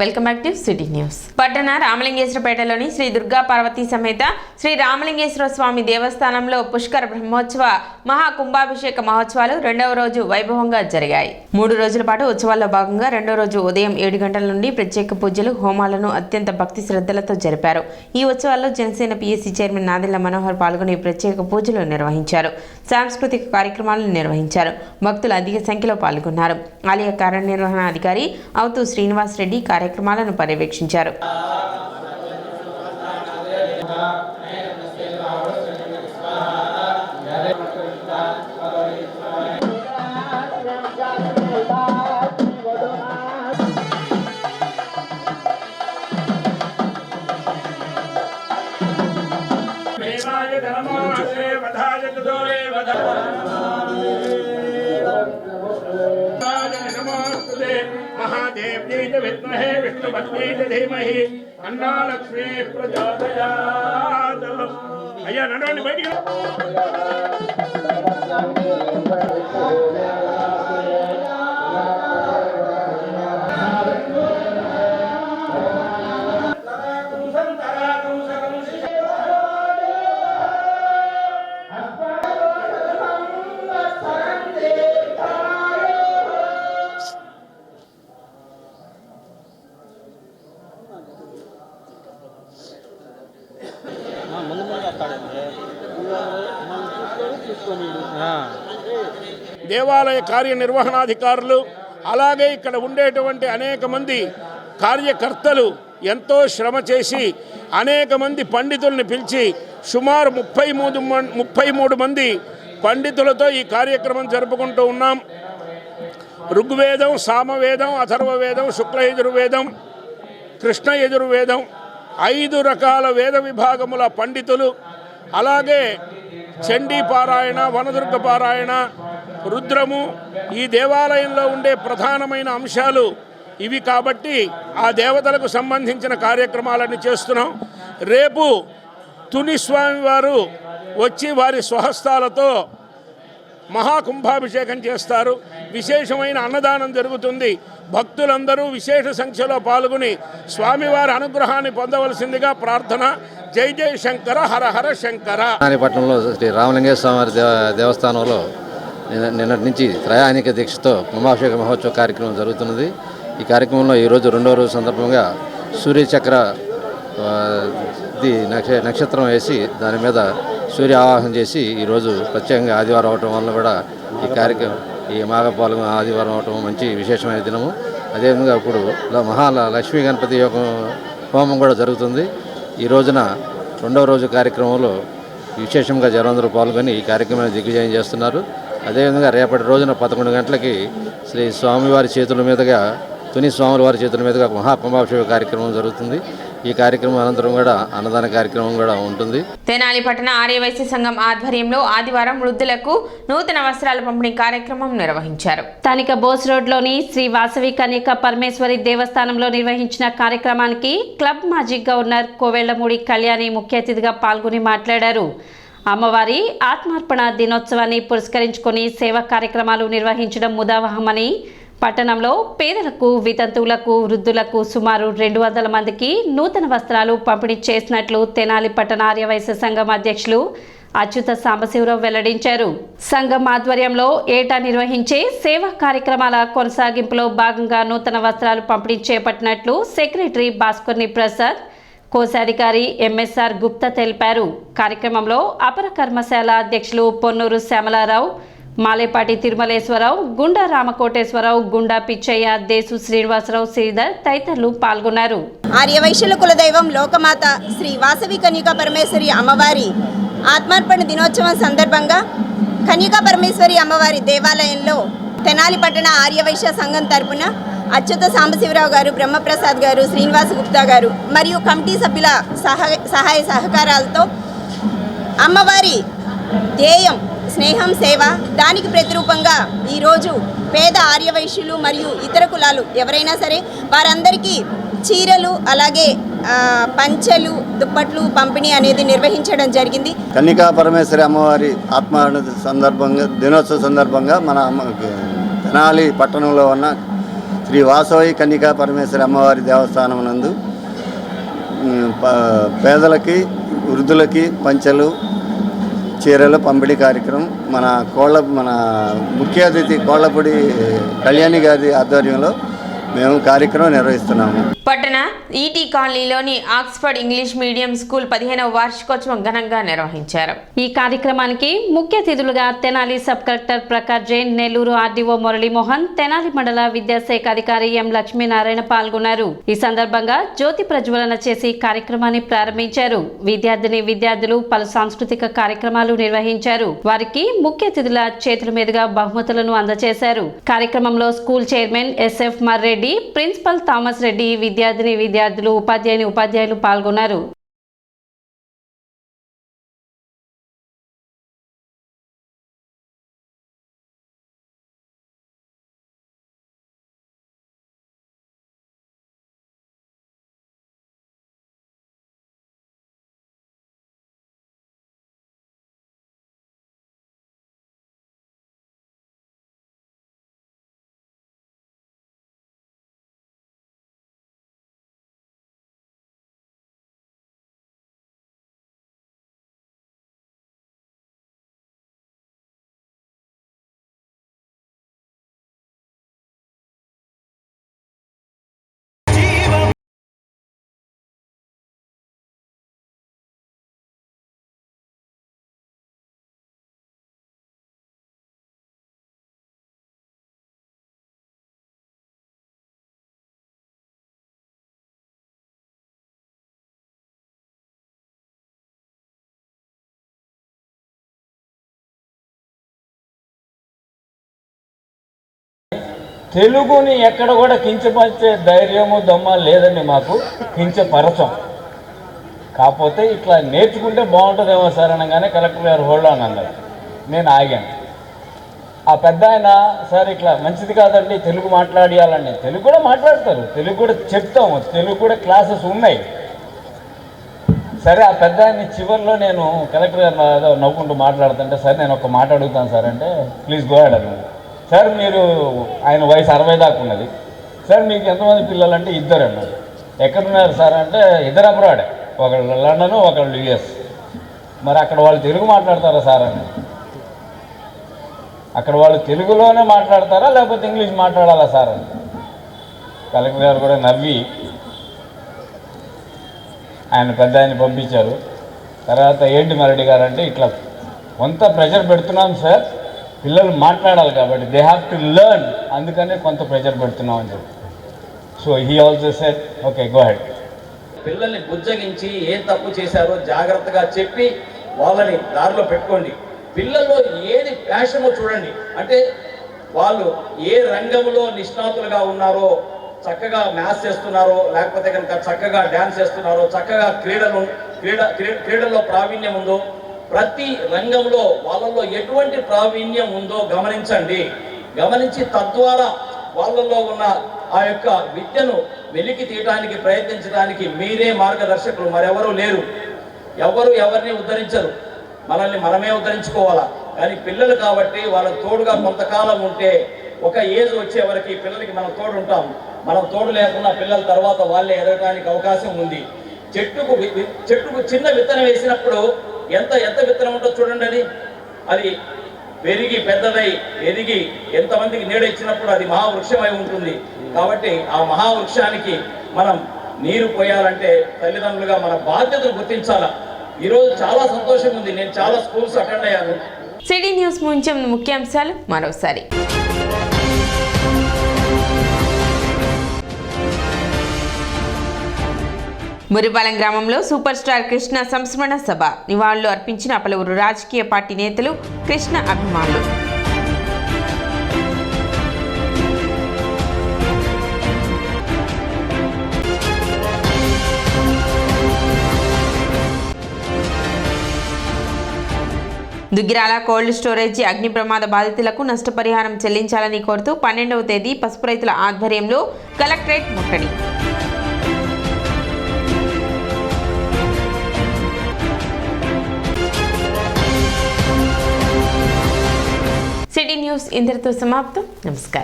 Welcome back to city news. పట్టణ రామలింగేశ్వరపేటలోని శ్రీ దుర్గా పార్వతీ సమేత శ్రీ రామలింగేశ్వర స్వామి దేవస్థానంలో పుష్కర బ్రహ్మోత్సవ మహాకుంభాభిషేక మహోత్సవాలు రెండవ రోజు వైభవంగా జరిగాయి. 3 రోజుల పాటు ఉత్సవాల్లో భాగంగా రెండవ రోజు ఉదయం 7 గంటల నుండి ప్రత్యేక పూజలు, హోమాలను అత్యంత భక్తి శ్రద్ధలతో జరిపారు. ఈ ఉత్సవాల్లో జనసేన పిఎస్సి చైర్మన్ నాదెళ్ల మనోహర్ పాల్గొని ప్రత్యేక పూజలు నిర్వహించారు. సాంస్కృతిక కార్యక్రమాలను నిర్వహించారు. భక్తులు అధిక సంఖ్యలో పాల్గొన్నారు. ఆలయ కార్యనిర్వహణాధికారి అవుతూ శ్రీనివాస్ రెడ్డి కార్యక్రమాలను పర్యవేక్షించారు. महादेव जी विद्महे विष्णुपत्नी धीमहि अन्नालक्ष्मी प्रचोदयात्। अय्या नडोंडि बयटिकि దేవాలయ కార్యనిర్వహణాధికారులు అలాగే ఇక్కడ ఉండేటువంటి అనేక మంది కార్యకర్తలు ఎంతో శ్రమ చేసి అనేక మంది పండితుల్ని పిలిచి సుమారు 33 మంది పండితులతో ఈ కార్యక్రమం జరుపుకుంటూ ఉన్నాం. ఋగ్వేదం, సామవేదం, అథర్వవేదం, శుక్లయజుర్వేదం, కృష్ణయజుర్వేదం 5 రకాల వేద విభాగముల పండితులు, అలాగే చండీ పారాయణ, వనదుర్గ పారాయణ, రుద్రము ఈ దేవాలయంలో ఉండే ప్రధానమైన అంశాలు ఇవి. కాబట్టి ఆ దేవతలకు సంబంధించిన కార్యక్రమాలన్నీ చేస్తున్నాం. రేపు తుని స్వామివారు వచ్చి వారి స్వహస్తాలతో మహాకుంభాభిషేకం చేస్తారు. విశేషమైన అన్నదానం జరుగుతుంది. భక్తులందరూ విశేష సంఖ్యలో పాల్గొని స్వామివారి అనుగ్రహాన్ని పొందవలసిందిగా ప్రార్థన. జై జై శంకర, హర హర శంకర. పట్టణంలో శ్రీ రామలింగేశ్వర స్వామి దేవస్థానంలో నిన్నటి నుంచి త్రయాణిక దీక్షతో కుంభాభిషేక మహోత్సవ కార్యక్రమం జరుగుతున్నది. ఈ కార్యక్రమంలో ఈరోజు రెండవ రోజు సందర్భంగా సూర్యచక్ర నక్షత్రం వేసి దాని మీద సూర్య ఆవాహన చేసి ఈరోజు ప్రత్యేకంగా ఆదివారం అవటం వల్ల కూడా ఈ మాఘపాలెం ఆదివారం అవటం మంచి విశేషమైన దినము. అదేవిధంగా ఇప్పుడు లక్ష్మీ గణపతి యొక్క హోమం కూడా జరుగుతుంది. ఈ రోజున రెండవ రోజు కార్యక్రమంలో విశేషంగా జనందరూ పాల్గొని ఈ కార్యక్రమాన్ని దిగ్విజయం చేస్తున్నారు. అదేవిధంగా రేపటి రోజున 11 గంటలకి శ్రీ స్వామివారి చేతుల మీదుగా తుని స్వామివారి చేతుల మీదుగా మహాకుంభాభిషేక కార్యక్రమం జరుగుతుంది. ఈ కార్యక్రమం అనంతరం కూడా అన్నదాన కార్యక్రమం కూడా ఉంటుంది. తెనాలి పట్టణ ఆర్యవైశ్య సంఘం ఆధ్వర్యంలో ఆదివారం వృద్ధులకు నూతన వస్త్రాల పంపిణీ కార్యక్రమం నిర్వహించారు. స్థానిక బోస్ రోడ్లోని శ్రీ వాసవి కన్యక పరమేశ్వరి దేవస్థానంలో నిర్వహించిన కార్యక్రమానికి క్లబ్ మాజీ గవర్నర్ కోవెళ్లమూడి కళ్యాణి ముఖ్య అతిథిగా పాల్గొని మాట్లాడారు. అమ్మవారి ఆత్మార్పణ దినోత్సవాన్ని పురస్కరించుకొని సేవా కార్యక్రమాలు నిర్వహించడం ముదావహమని, పట్టణంలో పేదలకు, వితంతువులకు, వృద్ధులకు సుమారు 200 మందికి నూతన వస్త్రాలు పంపిణీ చేసినట్లు తెనాలి పట్టణ ఆర్యవైశ్య సంఘం అధ్యక్షులు అచ్యుత సాంబశివరావు వెల్లడించారు. సంఘం ఆధ్వర్యంలో ఏటా నిర్వహించే సేవా కార్యక్రమాల కొనసాగింపులో భాగంగా నూతన వస్త్రాలు పంపిణీ చేపట్టినట్లు సెక్రటరీ భాస్కర్ని ప్రసాద్, కోశాధికారి ఎంఎస్ఆర్ గుప్తా తెలిపారు. కార్యక్రమంలో అపర కర్మశాల అధ్యక్షులు పొన్నూరు శ్యామలారావు, మాలేపాటి తిరుమలేశ్వరరావు, గుండా రామకోటేశ్వరరావు, గుండా పిచ్చయ్య, దేశు శ్రీనివాసరావు, శ్రీధర్ తదితరులు పాల్గొన్నారు. ఆర్యవైశ్యుల కులదైవం లోకమాత శ్రీ వాసవి కన్యకా పరమేశ్వరి అమ్మవారి ఆత్మార్పణ దినోత్సవం సందర్భంగా కన్యకా పరమేశ్వరి అమ్మవారి దేవాలయంలో తెనాలి పట్టణ ఆర్యవైశ్య సంఘం తరపున అచ్యుత సాంబశివరావు గారు, బ్రహ్మప్రసాద్ గారు, శ్రీనివాస గుప్తా గారు మరియు కమిటీ సభ్యుల సహాయ సహకారాలతో అమ్మవారి ధ్యేయం స్నేహం, సేవ, దానికి ప్రతిరూపంగా ఈరోజు పేద ఆర్యవైశ్యులు మరియు ఇతర కులాలు ఎవరైనా సరే వారందరికీ చీరలు, అలాగే పంచెలు, దుప్పట్లు పంపిణీ అనేది నిర్వహించడం జరిగింది. కన్యకా పరమేశ్వరి అమ్మవారి ఆత్మార్పణ సందర్భంగా దినోత్సవ సందర్భంగా మన తెనాలి పట్టణంలో ఉన్న శ్రీ వాసవి కన్యకా పరమేశ్వరి అమ్మవారి దేవస్థానం నందు పేదలకి వృద్ధులకి పంచెలు చీరలు పంపిణీ కార్యక్రమం మన ముఖ్య అతిథి కోళ్లపూడి కళ్యాణి గారి ఆధ్వర్యంలో మేము కార్యక్రమం నిర్వహిస్తున్నాము. పట్టణ ఈటీ కాలనీలోని ఆక్స్ఫర్డ్ ఇంగ్లీష్ మీడియం స్కూల్ 15వ వార్షికోత్సవం ఘనంగా నిర్వహించారు. ఈ కార్యక్రమానికి ముఖ్య అతిథులుగా Tenali sub collector Prakash Jain, Nellore RDO Muralimohan, Tenali మండల విద్యాశాఖ అధికారి ఎం లక్ష్మీనారాయణ పాల్గొన్నారు. ఈ సందర్భంగా జ్యోతి ప్రజ్వలన చేసి కార్యక్రమాన్ని ప్రారంభించారు. విద్యార్థులు పలు సాంస్కృతిక కార్యక్రమాలు నిర్వహించారు. వారికి ముఖ్య అతిథుల చేతుల మీదుగా బహుమతులను అందజేశారు. కార్యక్రమంలో school chairman SF Marreddy, principal Thomas Reddy, విద్యార్థులు, ఉపాధ్యాయులు పాల్గొన్నారు. తెలుగుని ఎక్కడ కూడా కించపరిచే ధైర్యము దమ్మ లేదండి, మాకు కించపరచం. కాకపోతే ఇట్లా నేర్చుకుంటే బాగుంటుందేమో సార్ అనగానే కలెక్టర్ గారు హోల్డ్ అని అన్నారు. నేను ఆగాను. ఆ పెద్ద ఆయన సార్ ఇట్లా మంచిది కాదండి తెలుగు మాట్లాడియాలండి. తెలుగు కూడా మాట్లాడతారు, తెలుగు కూడా చెప్తాము, తెలుగు కూడా క్లాసెస్ ఉన్నాయి. సరే ఆ పెద్ద ఆయన చివరిలో నేను కలెక్టర్ గారు ఏదో నవ్వుకుంటూ మాట్లాడుతుంటే సార్ నేను ఒక మాట అడుగుతాను సార్ అంటే ప్లీజ్ గో హెడ్ అన్నాడు. సార్ మీరు ఆయన వయసు 60 దాకా ఉన్నది. సార్ మీకు ఎంతమంది పిల్లలు అంటే 2 అన్నారు. ఎక్కడున్నారు సార్ అంటే 2 అబ్రాడే, ఒకళ్ళు లండన్ ఒకళ్ళు యుఎస్. మరి అక్కడ వాళ్ళు తెలుగు మాట్లాడతారా సార్ అని. అక్కడ వాళ్ళు తెలుగులోనే మాట్లాడతారా లేకపోతే ఇంగ్లీష్ మాట్లాడాలా సార్ అని. కలెక్టర్ గారు కూడా నవ్వి ఆయన పెద్ద ఆయన పంపించారు. తర్వాత ఏంటి మరెడ్డి గారు అంటే ఇట్లా కొంత ప్రెషర్ పెడుతున్నాం సార్, పిల్లలు మాట్లాడాలి కాబట్టి దే హ్యావ్ టు లెర్న్, అందుకనే కొంత ప్రెషర్ పెడుతున్నాం అని చెప్పి. So he also said okay go head. పిల్లల్ని బుజ్జగించి ఏం తప్పు చేశారో జాగ్రత్తగా చెప్పి వాళ్ళని దారిలో పెట్టుకోండి. పిల్లల్లో ఏది ప్యాషనో చూడండి. అంటే వాళ్ళు ఏ రంగంలో నిష్ణాతులుగా ఉన్నారో, చక్కగా మ్యాథ్స్ చేస్తున్నారో, లేకపోతే కనుక చక్కగా డ్యాన్స్ చేస్తున్నారో, చక్కగా క్రీడల్లో ప్రావీణ్యం ఉందో, ప్రతి రంగంలో వాళ్ళల్లో ఎటువంటి ప్రావీణ్యం ఉందో గమనించి తద్వారా వాళ్ళల్లో ఉన్న ఆ యొక్క విద్యను వెలికి తీయడానికి ప్రయత్నించడానికి మీరే మార్గదర్శకులు, మరెవరూ లేరు. ఎవరిని ఉద్ధరించరు, మనల్ని మనమే ఉద్ధరించుకోవాలా. కానీ పిల్లలు కాబట్టి వాళ్ళకు తోడుగా కొంతకాలం ఉంటే, ఒక ఏజ్ వచ్చే వరకు పిల్లలకి మనం తోడు ఉంటాం. మనం తోడు లేకుండా పిల్లల తర్వాత వాళ్ళే ఎదగడానికి అవకాశం ఉంది. చెట్టుకు చిన్న విత్తనం వేసినప్పుడు ఎంత విత్తనం ఉంటుందో చూడండి. అది పెరిగి పెద్దదై ఎదిగి ఎంతమందికి నీడ ఇచ్చినప్పుడు అది మహావృక్షమై ఉంటుంది. కాబట్టి ఆ మహావృక్షానికి మనం నీరు పోయాలంటే తల్లిదండ్రులుగా మన బాధ్యతను గుర్తించాలా. ఈరోజు చాలా సంతోషంగా ఉంది. నేను చాలా స్కూల్స్ అటెండ్ అయ్యాను. సిటీ న్యూస్ ముఖ్యాంశాలు మరోసారి. మురిపాలెం గ్రామంలో సూపర్ స్టార్ కృష్ణ సంస్మరణ సభ. నివాళులు అర్పించిన పలువురు రాజకీయ పార్టీ నేతలు, కృష్ణ అభిమానులు. దుగ్గిరాల కోల్డ్ స్టోరేజీ అగ్ని ప్రమాద బాధితులకు నష్టపరిహారం చెల్లించాలని కోరుతూ 12వ తేదీ పసుపు రైతుల ఆధ్వర్యంలో కలెక్టరేట్ ముట్టడి. సిటీ న్యూస్ ఇంతటితో సమాప్తం. నమస్కారం.